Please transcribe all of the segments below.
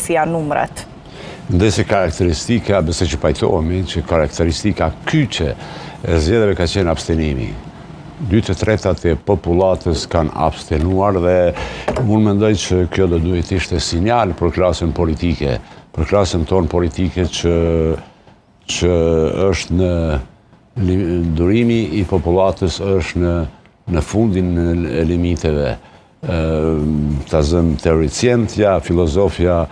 si janë numrat? Ndaj se karakteristika, besoj që pajtohemi, që karakteristika kyçe e zgjedhjeve ka qenë abstenimi. 2/3 e popullatës kanë abstenuar dhe unë mendoj që kjo do duhet ishte sinjal për klasën politike, për klasën tonë politike që është në durimi i popullatës është në fundin e limiteve. Ta zëm teoricjentja, filozofja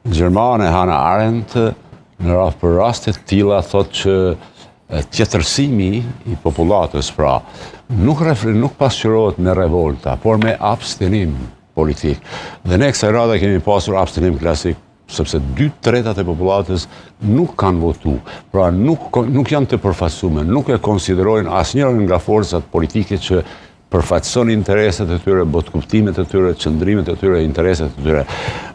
gjermane Hannah Arendt për rastet tilla thotë që tjetërsimi i popullatës pra nuk pasqyrohet me revolta, por me abstenim politik. Dhe ne kësaj rrade kemi pasur abstenim klasik, sepse 2/3 e popullatës nuk kanë votu, pra nuk janë të përfaqësuar, nuk e konsiderojnë asnjërin nga forcat politike që përfaqëson interesat e tyre, botkuptimet e tyre, qëndrimet e tyre, interesat e tyre.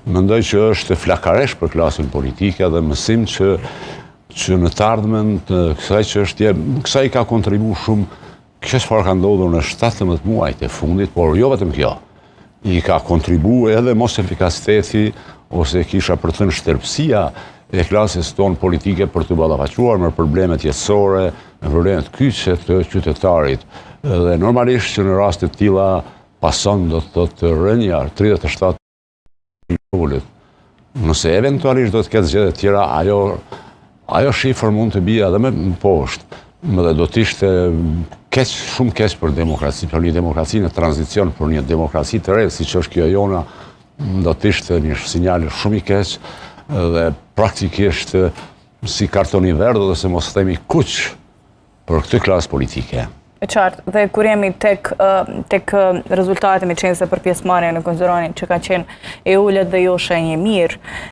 Mendoj që është flakaresh për klasën politike dhe mësim që në të ardhmen të kësaj çështje, kësaj ka kontribuar shumë kjo çfarë ka ndodhur në 17 muajt e fundit, por jo vetëm kjo. I ka kontribuar edhe mos efikasiteti ose kisha për të thënë shtërpësia e klasës tonë politike për të ballafaqur me problemet jetësore, me problemet kyçe të qytetarit. Dhe normalisht që në raste të tilla pason do të thotë rënja 37 ulët. Nëse eventualisht do të ketë zgjedhje të tjera, ajo shifër mund të bie edhe më poshtë, dhe do të ishte shumë keq për demokraci, për një demokraci në tranzicion, për një demokraci të re, siç është kjo jona, do të ishte një sinjal shumë i keq dhe praktikisht si kartoni verdhë dhe se mos themi kuq për këtë klasë politike. E qartë, dhe kur jemi tek rezultate me qenë se për pjesëmarrjen në konsideronin që ka qenë e ulët dhe jo shenjë mirë,